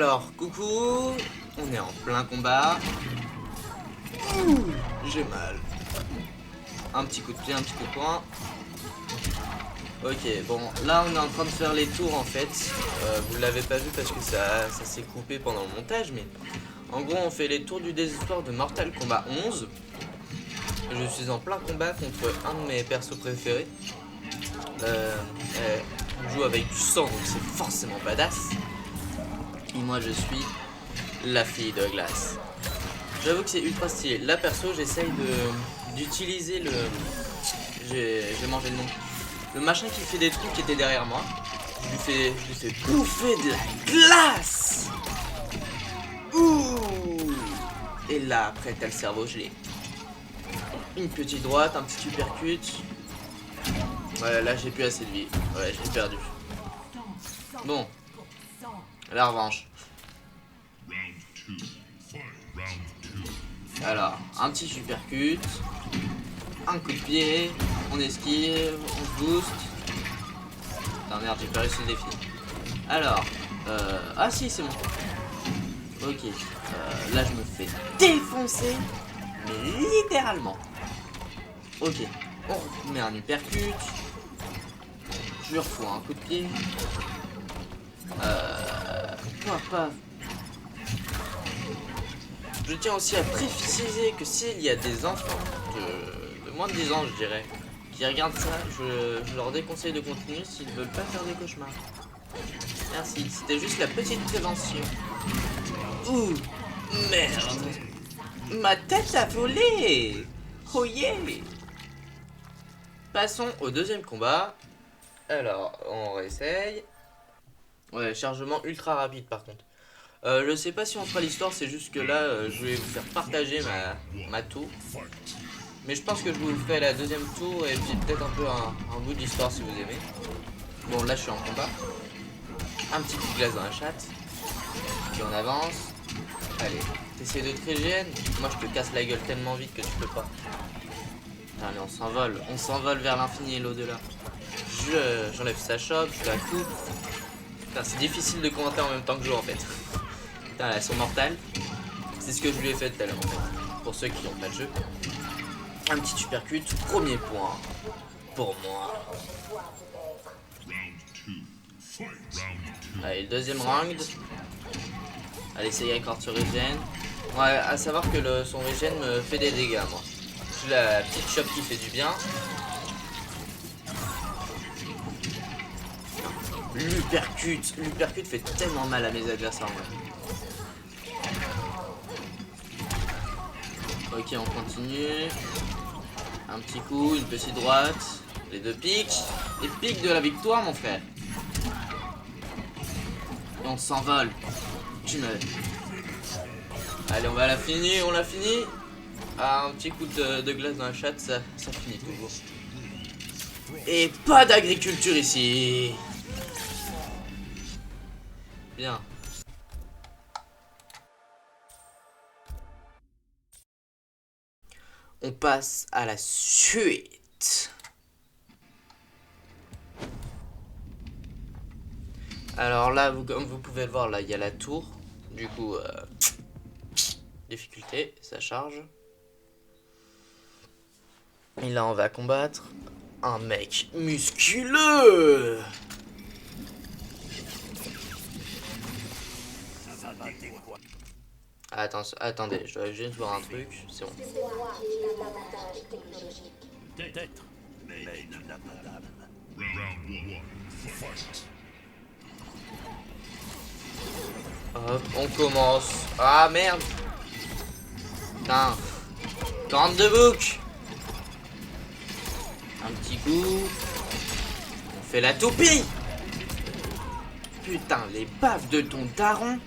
Alors, coucou, on est en plein combat. Ouh, j'ai mal. Un petit coup de pied, un petit coup de poing. Ok, bon, là on est en train de faire les tours en fait. Vous l'avez pas vu parce que ça s'est coupé pendant le montage, mais en gros on fait les tours du désespoir de Mortal Kombat 11. Je suis en plein combat contre un de mes persos préférés. On joue avec du sang, donc c'est forcément badass. Et moi je suis la fille de glace. J'avoue que c'est ultra stylé. Là perso j'essaye d'utiliser le... J'ai mangé le nom. Le machin qui fait des trucs qui était derrière moi. Je lui fais bouffer de la glace. Ouh. Et là après t'as le cerveau gelé. Une petite droite, un petit uppercut. Ouais, là j'ai plus assez de vie. Ouais, j'ai perdu. Bon, la revanche. Alors, un petit uppercut, un coup de pied, on esquive, on se booste. Putain merde, j'ai pas réussi le défi. Alors, ah si, c'est bon. Ok, là je me fais défoncer, mais littéralement. Ok, on met un uppercut. Je lui refous un coup de pied. Paf. Je tiens aussi à préciser que s'il y a des enfants de moins de 10 ans, je dirais, qui regardent ça, je leur déconseille de continuer s'ils ne veulent pas faire des cauchemars. Merci, c'était juste la petite prévention. Ouh, merde. Ma tête a volé. Oh yeah. Passons au deuxième combat. Alors, on réessaye. Ouais, chargement ultra rapide par contre. Je sais pas si on fera l'histoire, c'est juste que là, je vais vous faire partager ma tour. Mais je pense que je vous fais la deuxième tour et puis peut-être un peu un bout d'histoire si vous aimez. Bon, là je suis en combat. Un petit coup de glace dans la chatte. Puis on avance. Allez, t'essaies de te régénérer. Moi je te casse la gueule tellement vite que tu peux pas. Allez, on s'envole vers l'infini et l'au-delà. J'enlève sa chope, je la coupe. Putain, c'est difficile de commenter en même temps que jouer en fait. Putain, elles sont mortales. C'est ce que je lui ai fait tout à l'heure en fait. Pour ceux qui n'ont pas le jeu. Un petit uppercut, premier point. Pour moi. Allez, le deuxième round. Allez, ça y est, corde se régène. Ouais, à savoir que son régène me fait des dégâts moi. J'ai la petite chope qui fait du bien. L'uppercut fait tellement mal à mes adversaires en vrai. Ok, on continue. Un petit coup, une petite droite. Les deux pics. Les pics de la victoire mon frère. Et on s'envole. Tu me... Allez, on va la finir, on l'a fini. Ah, un petit coup de glace dans la chatte, ça finit toujours. Et pas d'agriculture ici. Bien. On passe à la suite. Alors là, comme vous pouvez le voir, là, il y a la tour. Du coup, difficulté, ça charge. Et là, on va combattre un mec musculeux. Attendez, je dois juste voir un truc, c'est bon. Peut-être, mais tu n'as pas d'âme. Hop, on commence. Ah merde. Putain. 42 boucs. Un petit coup. On fait la toupie. Putain, les baffes de ton daron.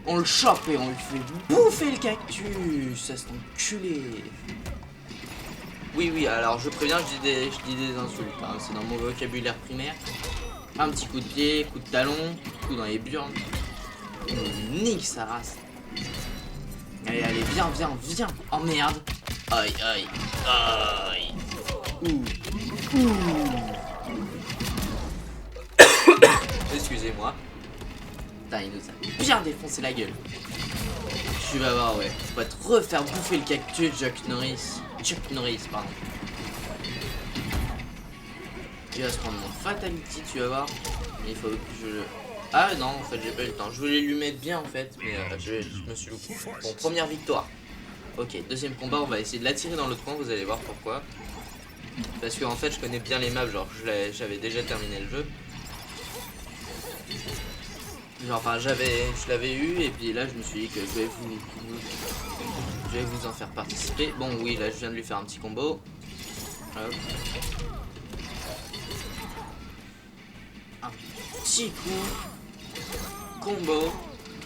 On le chope et on lui fait bouffer le cactus. Ça s'est enculé. Oui, alors je préviens, je dis des insultes. Hein, c'est dans mon vocabulaire primaire. Un petit coup de pied, coup de talon, coup dans les burnes. On nique sa race. Allez, viens. Oh merde. Aïe. Ouh. Excusez-moi. Putain, il nous a bien défoncé la gueule. Tu vas voir, ouais. On va te refaire bouffer le cactus, Chuck Norris. Chuck Norris, pardon. Il va se prendre mon fatality, tu vas voir. Mais il faut que je... Ah non, en fait, j'ai pas eu le temps. Je voulais lui mettre bien, en fait. Mais je me suis loupé. Bon, première victoire. Ok, deuxième combat, on va essayer de l'attirer dans l'autre coin. Vous allez voir pourquoi. Parce que en fait, je connais bien les maps. Genre, j'avais déjà terminé le jeu. Genre, enfin, je l'avais eu. Et puis là, je me suis dit que je vais vous en faire participer. Bon, oui, là, je viens de lui faire un petit combo. Hop. Un petit coup. Combo.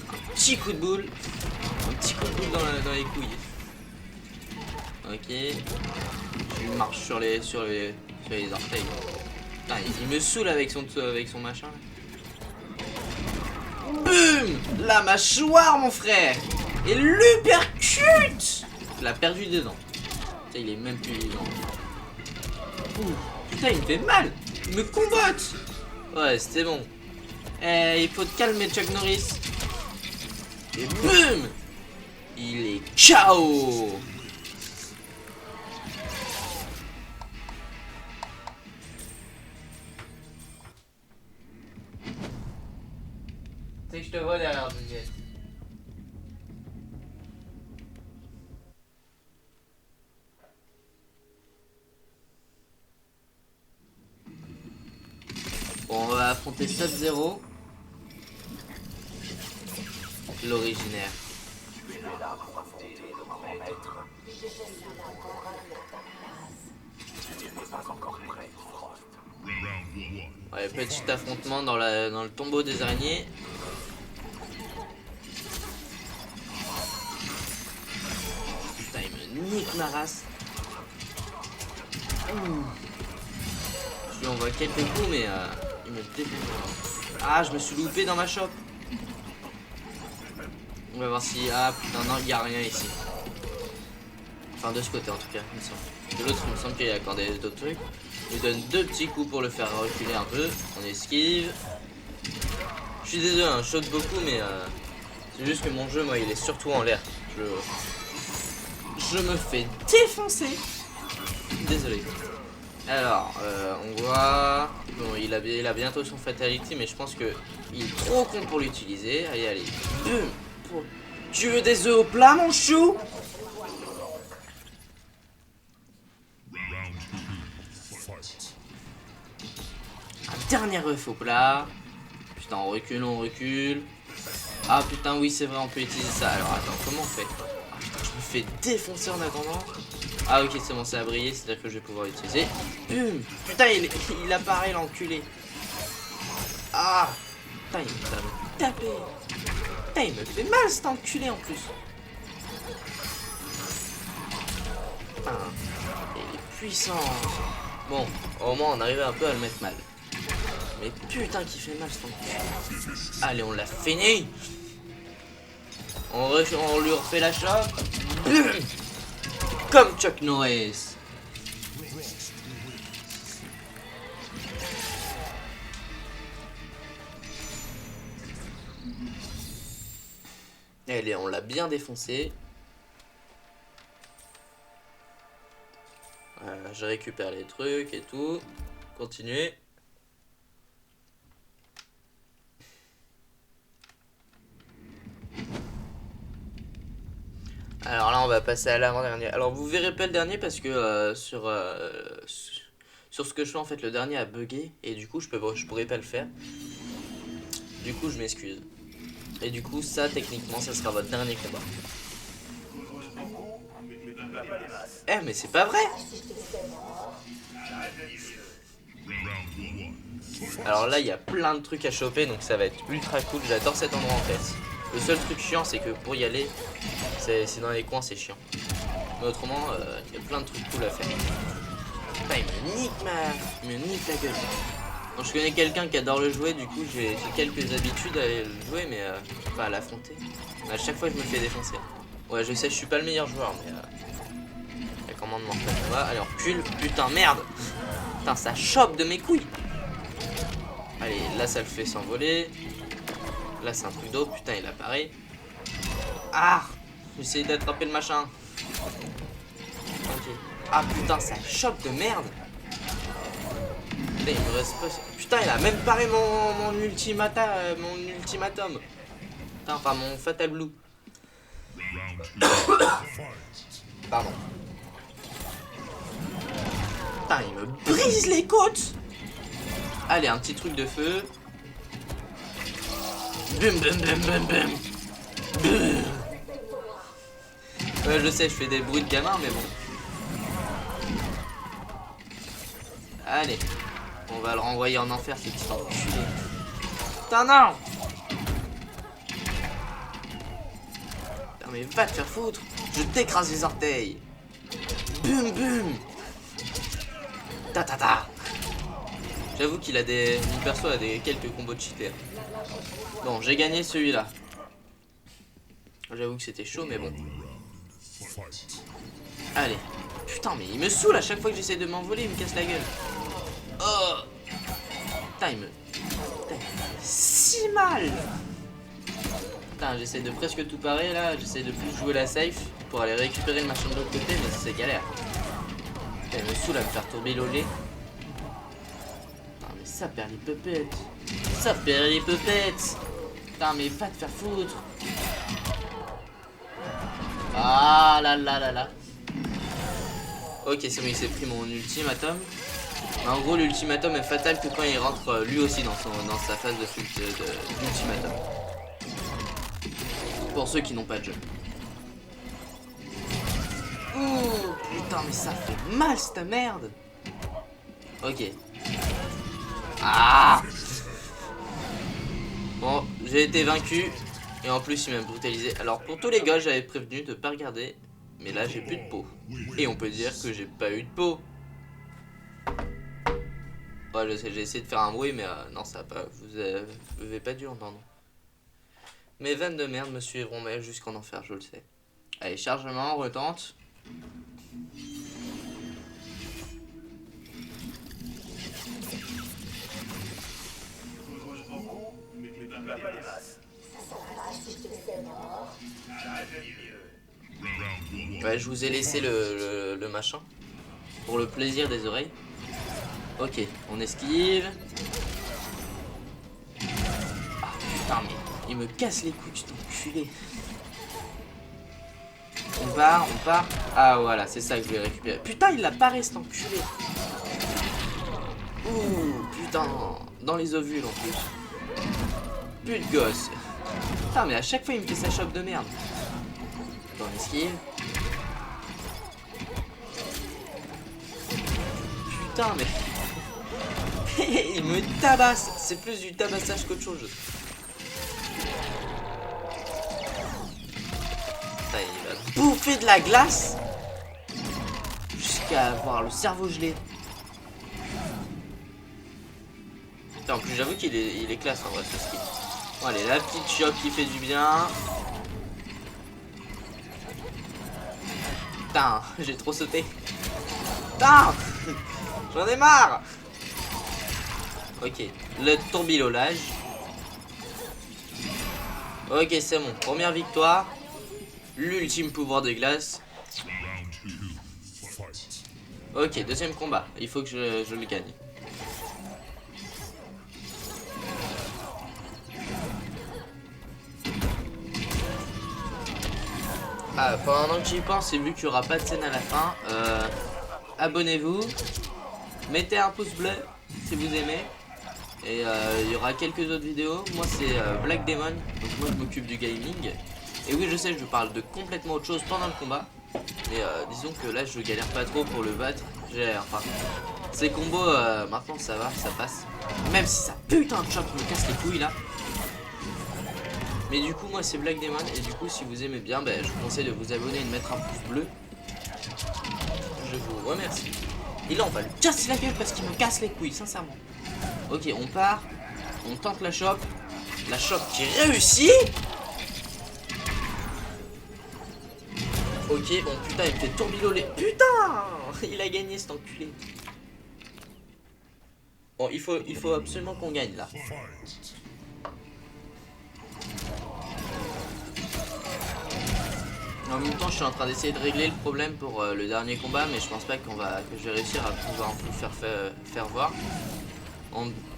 Un petit coup de boule. Un petit coup de boule dans les couilles. Ok. Je marche sur les orteils. Putain, il me saoule avec son machin. Boum! La mâchoire, mon frère! Et l'uppercut! Il a perdu des dents. Putain, il est même plus vivant. Putain, il me fait mal! Il me combatte! Ouais, c'était bon. Eh, il faut te calmer, Chuck Norris. Et boum! Il est KO! Tu sais que je te vois derrière Juliette. Bon, on va affronter Sub-Zero. L'originaire. Ouais, petit affrontement dans le tombeau des araignées. Putain, il me nique ma race. Je lui envoie quelques coups, mais il me défonce. Ah, je me suis loupé dans ma shop. On va voir si... Ah putain, non, il n'y a rien ici. Enfin, de ce côté en tout cas, il me semble. De l'autre, il me semble qu'il y a encore d'autres trucs. Il donne deux petits coups pour le faire reculer un peu. On esquive. Je suis désolé, hein, je saute beaucoup, mais c'est juste que mon jeu, moi, il est surtout en l'air. Je me fais défoncer. Désolé. Alors, on voit... Bon, il a bientôt son fatality, mais je pense que il est trop con pour l'utiliser. Allez, allez. Tu veux des œufs au plat, mon chou? Un dernier œuf au plat. Putain, on recule, on recule. Ah putain, oui, c'est vrai, on peut utiliser ça. Alors, attends, comment on fait? Ah putain, je me fais défoncer en attendant. Ah ok, c'est bon, ça a brillé, c'est-à-dire que je vais pouvoir l'utiliser. Putain, il apparaît, l'enculé. Ah putain, il va me taper. Putain, il me fait mal, cet enculé, en plus. Putain, il est puissant. Bon, au moins, on arrive un peu à le mettre mal. Mais putain, qu'il fait mal, cet enculé. Allez, on l'a fini. On lui refait la chope. Comme Chuck Norris. Allez, on l'a bien défoncé. Je récupère les trucs et tout. Continuez. Alors là, on va passer à l'avant-dernier. Alors, vous verrez pas le dernier parce que sur ce que je fais, en fait, le dernier a bugué. Et du coup, je pourrais pas le faire. Du coup, je m'excuse. Et du coup, ça, techniquement, ça sera votre dernier combat. Eh, mais c'est pas vrai! Alors là, il y a plein de trucs à choper, donc ça va être ultra cool. J'adore cet endroit, en fait. Le seul truc chiant, c'est que pour y aller, c'est dans les coins, c'est chiant. Mais autrement, il y a plein de trucs cool à faire. Putain, il me nique la gueule. Donc, je connais quelqu'un qui adore le jouer, du coup j'ai quelques habitudes à le jouer, mais pas à l'affronter. À chaque fois je me fais défoncer. Ouais, je sais, je suis pas le meilleur joueur, mais il y a commandement de combat. Allez, on recule. Putain, merde. Putain, ça chope de mes couilles. Allez, là ça le fait s'envoler. Là, c'est un truc d'eau. Putain, il apparaît. Ah! J'essaie d'attraper le machin. Ok. Ah putain, ça chope de merde. Putain, il me reste pas... Putain, il a même paré mon ultimatum. Putain, enfin, mon Fatal Blue. Pardon. Putain, il me brise les côtes. Allez, un petit truc de feu. Bum bum bum bum bum. Bum. Ouais, je sais, je fais des bruits de gamin, mais bon. Allez. On va le renvoyer en enfer, ce petit enculé. Putain, non! Putain, mais va te faire foutre. Je t'écrase les orteils. Bum bum. Ta ta ta. J'avoue qu'il a des... Mon perso a quelques combos de cheater. Bon, j'ai gagné celui-là. J'avoue que c'était chaud, mais bon. Allez. Putain, mais il me saoule à chaque fois que j'essaie de m'envoler, il me casse la gueule. Oh. Putain, il me fait si mal. Putain, j'essaie de presque tout parer là. J'essaie de plus jouer la safe pour aller récupérer le machin de l'autre côté, mais c'est galère. Putain, il me saoule à me faire tomber l'olé. Putain, mais ça perd les pupettes. Ça perd les pupettes. Putain, mais va te faire foutre. Ah là là là là. Ok, c'est bon, il s'est pris mon ultimatum. En gros, l'ultimatum est fatal que quand il rentre lui aussi dans sa phase d'ultimatum. Pour ceux qui n'ont pas de jeu. Ouh, putain, mais ça fait mal cette merde. Ok. Ah. Bon, j'ai été vaincu. Et en plus, il m'a brutalisé. Alors, pour tous les gars, j'avais prévenu de pas regarder. Mais là, j'ai plus de peau. Et on peut dire que j'ai pas eu de peau. Ouais, je sais, j'ai essayé de faire un bruit, mais non, ça va pas. Vous avez pas dû entendre. Mes vannes de merde me suivront même jusqu'en enfer, je le sais. Allez, chargement, retente. Ouais, je vous ai laissé le machin. Pour le plaisir des oreilles. Ok, on esquive. Ah putain, mais il me casse les couilles, cet enculé. On part. Ah voilà, c'est ça que je vais récupérer. Putain, il l'a paré cet enculé. Ouh, putain, dans les ovules en plus. Plus de gosse. Putain, mais à chaque fois il me fait sa chope de merde. On esquive. Putain, mais... il me tabasse. C'est plus du tabassage qu'autre chose. Putain, il va bouffer de la glace jusqu'à avoir le cerveau gelé. Putain, en plus j'avoue qu'il est classe en vrai ce ski. Bon, allez, la petite chope qui fait du bien. Putain, j'ai trop sauté. Putain, j'en ai marre. Ok, le tourbilolage. Ok, c'est bon, première victoire. L'ultime pouvoir de glace. Ok, deuxième combat. Il faut que je le gagne. Ah, pendant que j'y pense, et vu qu'il n'y aura pas de scène à la fin, abonnez-vous. Mettez un pouce bleu si vous aimez. Et il y aura quelques autres vidéos. Moi c'est Black Demon, donc moi je m'occupe du gaming. Et oui, je sais, je parle de complètement autre chose pendant le combat. Mais disons que là je galère pas trop pour le battre. Enfin, ces combos maintenant ça va, ça passe. Même si ça putain de choc me casse les couilles là. Mais du coup moi c'est Black Demon. Et du coup si vous aimez bien, je vous conseille de vous abonner et de mettre un pouce bleu. Je vous remercie. Et là on va lui casser la gueule parce qu'il me casse les couilles, sincèrement. Ok, on part. On tente la chope. La chope qui réussit. Ok, bon putain il me fait tourbiloler. Putain, il a gagné cet enculé. Bon, il faut absolument qu'on gagne là. En même temps, je suis en train d'essayer de régler le problème pour le dernier combat, mais je pense pas que je vais réussir à pouvoir vous faire voir.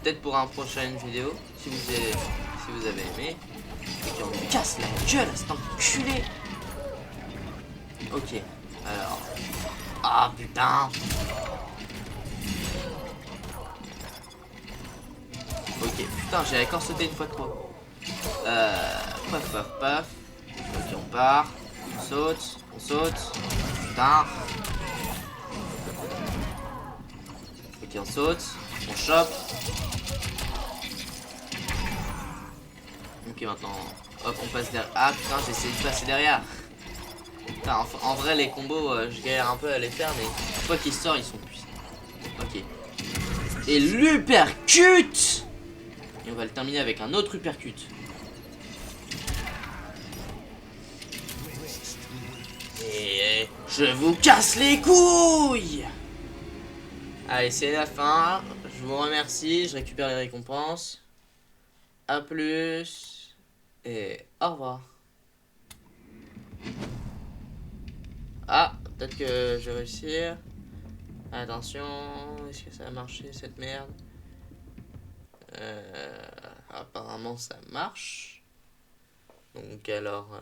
Peut-être pour une prochaine vidéo, si vous avez aimé. Ok, on lui casse la gueule à cet enculé. Ok, alors. Ah putain. Ok, putain, j'ai encore sauté une fois de trop. Paf, paf, paf. Ok, on part. On saute. On saute. Putain. Ok, on saute. On chope. Ok, maintenant. Hop, on passe derrière. Ah putain, j'ai essayé de passer derrière. Putain, en vrai, les combos, je galère un peu à les faire, mais une fois qu'ils sortent, ils sont puissants. Ok. Et l'uppercut. Et on va le terminer avec un autre uppercut. Et je vous casse les couilles. Allez, c'est la fin. Je vous remercie. Je récupère les récompenses. A plus. Et au revoir. Ah, peut-être que je vais réussir. Attention. Est-ce que ça a marché cette merde? Apparemment ça marche. Donc alors...